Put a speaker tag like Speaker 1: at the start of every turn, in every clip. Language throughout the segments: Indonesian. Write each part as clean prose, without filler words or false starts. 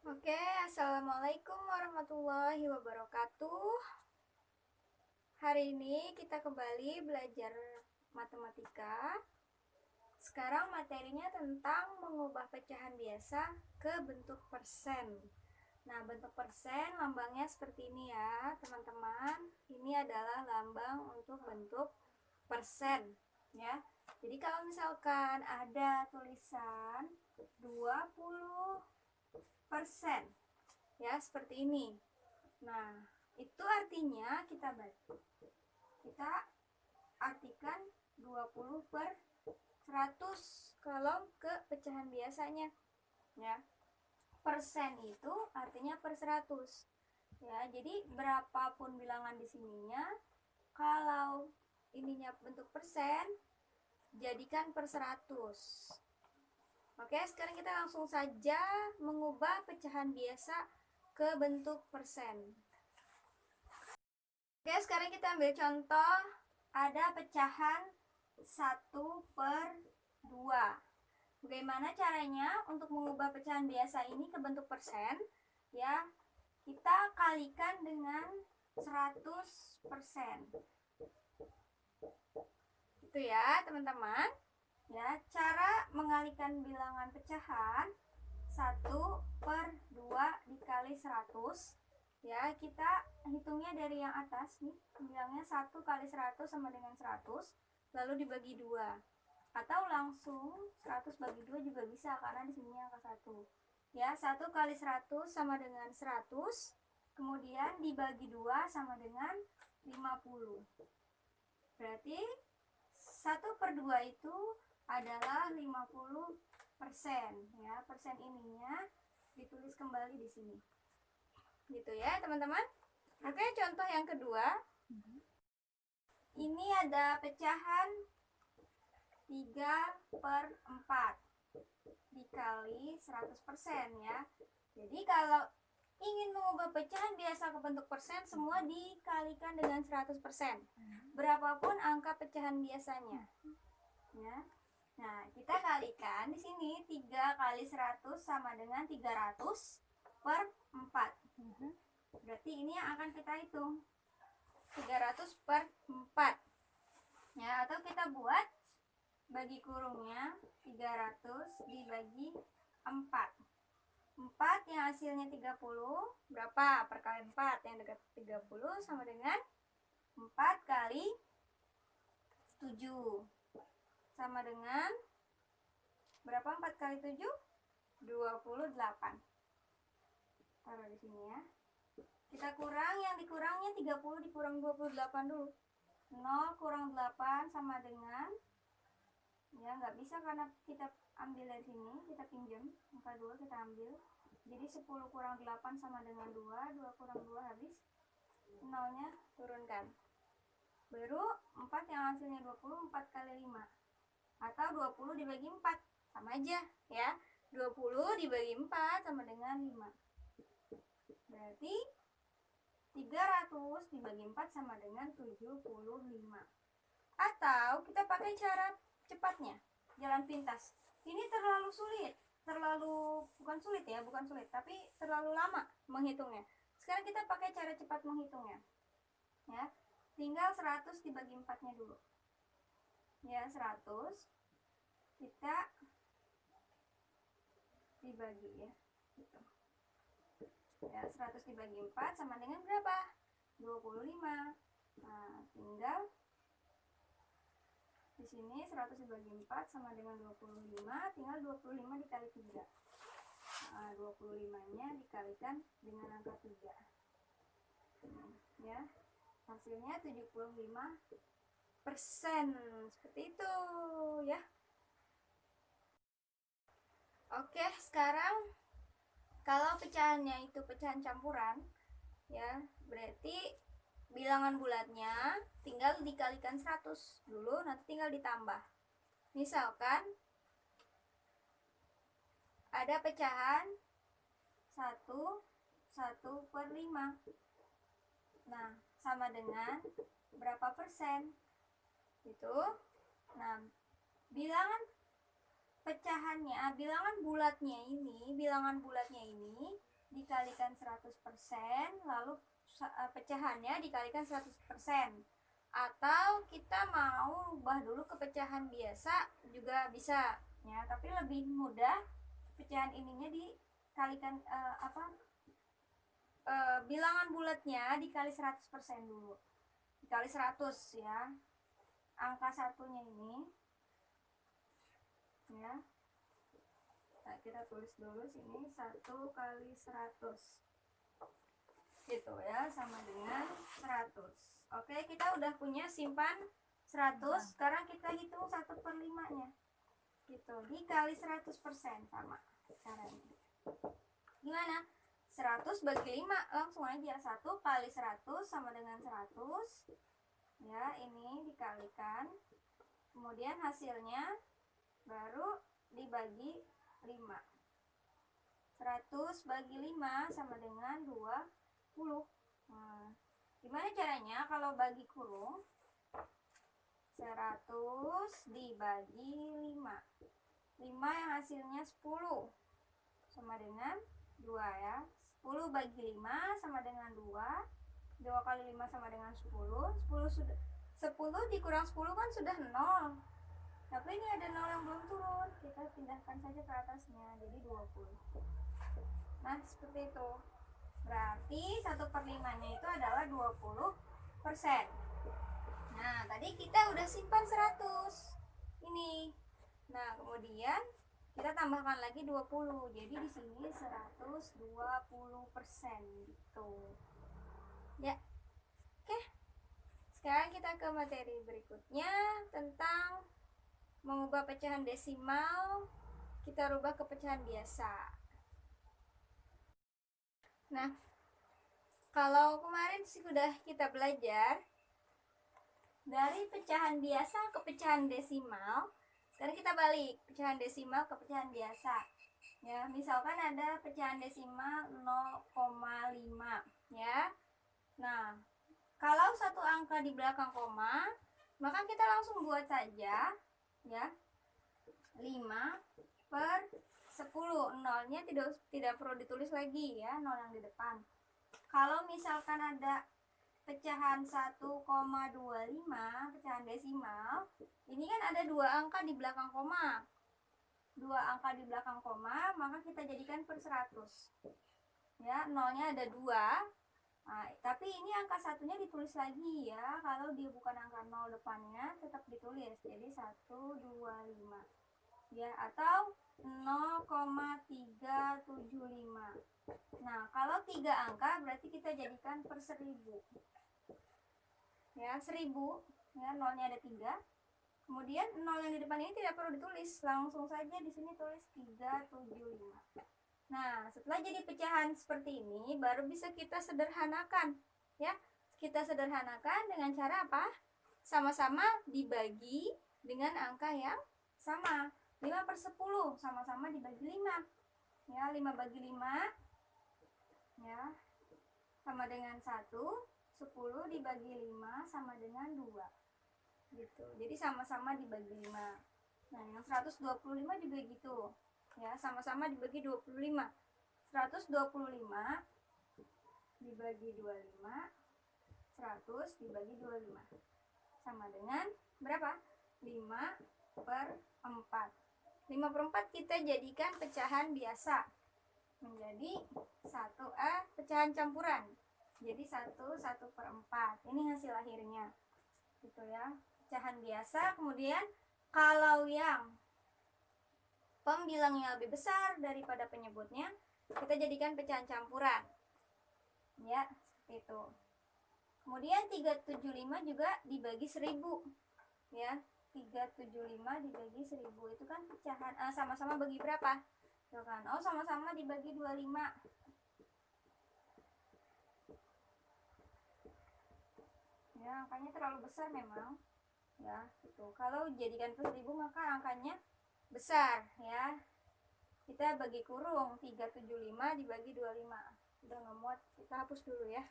Speaker 1: Oke, Assalamualaikum warahmatullahi wabarakatuh. Hari ini kita kembali belajar matematika. Sekarang materinya tentang mengubah pecahan biasa ke bentuk persen. Nah, bentuk persen lambangnya seperti ini ya, teman-teman. Ini adalah lambang untuk bentuk persen, ya. Jadi kalau misalkan ada tulisan 20%, ya seperti ini. Nah, itu artinya kita artikan 20/100 kalau ke pecahan biasanya, ya. Persen itu artinya per 100, ya. Jadi berapapun bilangan di sininya, kalau ininya bentuk persen, jadikan per 100. Oke, sekarang kita langsung saja mengubah pecahan biasa ke bentuk persen. Oke, sekarang kita ambil contoh. Ada pecahan 1/2. Bagaimana caranya untuk mengubah pecahan biasa ini ke bentuk persen? Ya, kita kalikan dengan 100%. Itu ya, teman-teman. Ya, cara mengalikan bilangan pecahan 1/2 dikali 100. Ya, kita hitungnya dari yang atas nih. Bilangnya 1 kali 100 sama dengan 100, lalu dibagi 2. Atau langsung 100 bagi 2 juga bisa, karena di sini angka 1. Ya, 1 kali 100 sama dengan 100, kemudian dibagi 2 sama dengan 50. Berarti 1/2 itu adalah 50%, ya. Persen ininya ditulis kembali di sini. Gitu ya, teman-teman. Oke, contoh yang kedua. Ini ada pecahan 3/4 dikali 100%, ya. Jadi kalau ingin mengubah pecahan biasa ke bentuk persen, semua dikalikan dengan 100%. Berapapun angka pecahan biasanya, ya. Nah, kita kalikan di sini 3 kali 100 sama dengan 300/4. Berarti ini yang akan kita hitung, 300/4. Ya, atau kita buat bagi kurungnya 300 dibagi 4. 4 yang hasilnya 30, berapa? Perkalian 4 yang dekat 30 sama dengan 4 kali 7. Sama dengan berapa? 4 kali 7? 28. Taruh di sini ya. Kita kurang, yang dikurangnya 30 dikurang 28 dulu. 0 kurang 8 sama dengan, ya nggak bisa karena kita ambil dari sini, kita pinjam angka 2, kita ambil. Jadi 10 kurang 8 sama dengan 2, 2 kurang 2 habis, 0-nya turunkan. Baru 4 yang hasilnya 20, 4 kali 5. Atau 20 dibagi 4, sama aja ya. 20 dibagi 4 sama dengan 5. Berarti 300 dibagi 4 sama dengan 75. Atau kita pakai cara cepatnya, jalan pintas. Ini terlalu sulit, bukan sulit, tapi terlalu lama menghitungnya. Sekarang kita pakai cara cepat menghitungnya. Ya, tinggal 100 dibagi 4-nya dulu. Ya, 100 kita dibagi, ya. Gitu. Ya, 100 dibagi 4 sama dengan berapa? 25. Nah, tinggal di sini 100 dibagi 4 sama dengan 25, tinggal 25 dikali 3. Nah, 25-nya dikalikan dengan angka 3. Ya. Hasilnya 75%. Seperti itu, ya. Oke, sekarang kalau pecahannya itu pecahan campuran, ya, berarti bilangan bulatnya tinggal dikalikan 100 dulu, nanti tinggal ditambah. Misalkan ada pecahan 1/5. Nah, sama dengan berapa persen? Itu. Nah, bilangan pecahannya, bilangan bulatnya ini dikalikan 100%, lalu pecahannya dikalikan 100%. Atau kita mau ubah dulu ke pecahan biasa juga bisa ya, tapi lebih mudah pecahan ininya dikalikan bilangan bulatnya dikali 100% dulu, dikali 100 ya, angka satunya ini ya. Nah, kita tulis dulu sini 1 kali 100 gitu ya, sama dengan 100. Oke, kita udah punya simpan 100. Sekarang kita hitung 1/5 nya gitu, dikali 100% sama caranya. Gimana? 100 bagi 5, langsung aja. 1 kali 100 sama dengan 100 ya, ini dikalikan, kemudian hasilnya baru dibagi 5. 100 bagi 5 sama dengan 20. Nah, gimana caranya kalau bagi kurung? 100 dibagi 5. 5 yang hasilnya 10 sama dengan 2 ya. 10 bagi 5 sama dengan 2. 2 kali 5 sama dengan 10. 10 dikurang 10 kan sudah 0. Tapi ini ada 0 yang belum turun. Kita pindahkan saja ke atasnya, jadi 20. Nah, seperti itu. Berarti 1/5-nya itu adalah 20%. Nah, tadi kita udah simpan 100 ini. Nah, kemudian kita tambahkan lagi 20. Jadi di sini 120% gitu. Ya. Oke. Sekarang kita ke materi berikutnya tentang mengubah pecahan desimal, kita rubah ke pecahan biasa. Nah, kalau kemarin sudah kita belajar dari pecahan biasa ke pecahan desimal, sekarang kita balik pecahan desimal ke pecahan biasa. Ya, misalkan ada pecahan desimal 0,5 ya. Nah, kalau satu angka di belakang koma, maka kita langsung buat saja ya, 5/10. Nolnya tidak perlu ditulis lagi ya, nol yang di depan. Kalau misalkan ada pecahan 1,25, pecahan desimal, ini kan ada 2 angka di belakang koma. 2 angka di belakang koma, maka kita jadikan per 100. Ya, nolnya ada 2. Nah, tapi ini angka satunya ditulis lagi ya. Kalau dia bukan angka 0 depannya, tetap ditulis. Jadi 125. Ya, atau 0,375. Nah, kalau 3 angka berarti kita jadikan per 1000. Ya, 1000. Ya, nolnya ada 3. Kemudian 0 yang di depan ini tidak perlu ditulis, langsung saja di sini tulis 375. Nah, setelah jadi pecahan seperti ini, baru bisa kita sederhanakan. Ya, kita sederhanakan dengan cara apa? Sama-sama dibagi dengan angka yang sama. 5/10 sama-sama dibagi 5. Ya, 5 bagi 5 ya sama dengan 1. 10 dibagi 5 sama dengan 2. Gitu. Jadi sama-sama dibagi 5. Nah, yang 125 juga gitu. Ya, sama-sama dibagi 25. 125 dibagi 25, 100 dibagi 25 sama dengan berapa? 5/4. 5/4 kita jadikan pecahan biasa menjadi pecahan campuran. Jadi 1/4. Ini hasil akhirnya. Gitu ya. Pecahan biasa. Kemudian kalau yang pembilangnya lebih besar daripada penyebutnya, kita jadikan pecahan campuran. Ya, seperti itu. Kemudian 375 juga dibagi 1000. Ya, 375 dibagi 1000 itu kan pecahan sama-sama bagi berapa? Tuh kan. Oh, sama-sama dibagi 25. Ya, angkanya terlalu besar memang. Ya, gitu. Kalau jadikan per 1000 maka angkanya besar ya. Kita bagi kurung, 375 dibagi 25. Udah nggak muat, kita hapus dulu ya.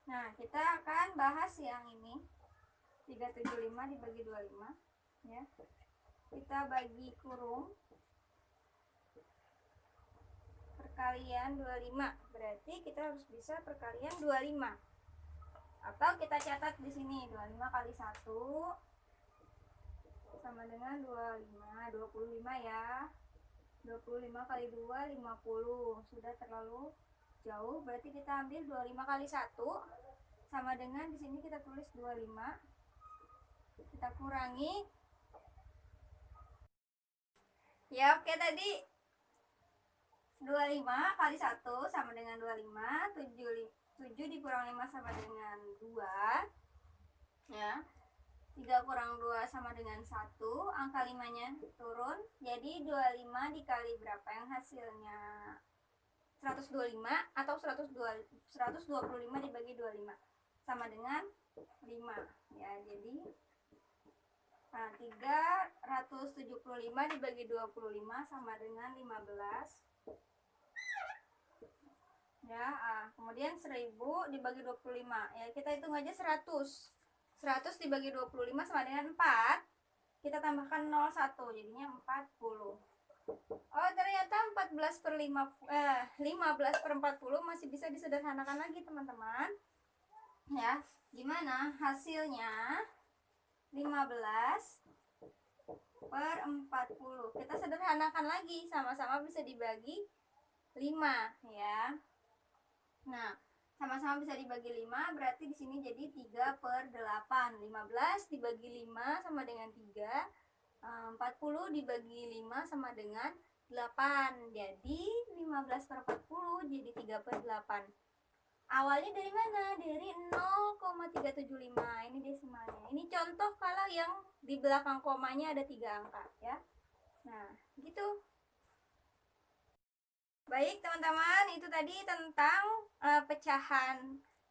Speaker 1: Nah, kita akan bahas yang ini. 375 dibagi 25 ya. Kita bagi kurung. perkalian 25. Berarti kita harus bisa perkalian 25. Atau kita catat di sini 25 kali 1 sama dengan 25. 25 ya. 25 kali 2 50. Sudah terlalu jauh, berarti kita ambil 25 kali 1 sama dengan di sini kita tulis 25. Kita kurangi. Ya, oke, tadi 25 kali 1 sama dengan 25. 7 dikurang 5 sama dengan 2. Ya. 3 kurang 2 sama dengan 1. Angka 5-nya turun. Jadi 25 dikali berapa yang hasilnya? 125 atau 125 dibagi 25 sama dengan 5. Ya, jadi 375 dibagi 25 sama dengan 15. Ya, kemudian 1000 dibagi 25. Ya, kita hitung aja 100. 100 dibagi 25 sama dengan 4. Kita tambahkan 01, jadinya 40. Oh, ternyata 15/40 masih bisa disederhanakan lagi, teman-teman. Ya, gimana hasilnya? 15/40. Kita sederhanakan lagi, sama-sama bisa dibagi 5 ya. Nah, sama-sama bisa dibagi 5, berarti di sini jadi 3/8. 15 dibagi 5 sama dengan 3. 40 dibagi 5 sama dengan 8. Jadi 15/40 jadi 3/8. Awalnya dari mana? Dari 0,375. Ini desimalnya. Ini contoh kalau yang di belakang komanya ada 3 angka ya. Nah, gitu. Baik, teman-teman, itu tadi tentang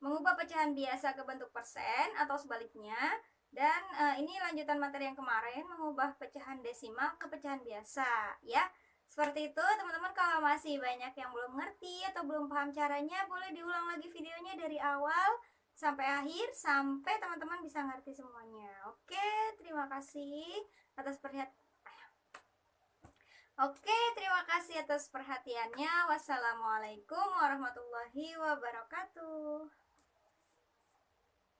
Speaker 1: mengubah pecahan biasa ke bentuk persen atau sebaliknya. Dan ini lanjutan materi yang kemarin, mengubah pecahan desimal ke pecahan biasa ya. Seperti itu, teman-teman. Kalau masih banyak yang belum ngerti atau belum paham caranya, boleh diulang lagi videonya dari awal sampai akhir, sampai teman-teman bisa ngerti semuanya. Oke, terima kasih atas perhatiannya. Wassalamualaikum warahmatullahi wabarakatuh.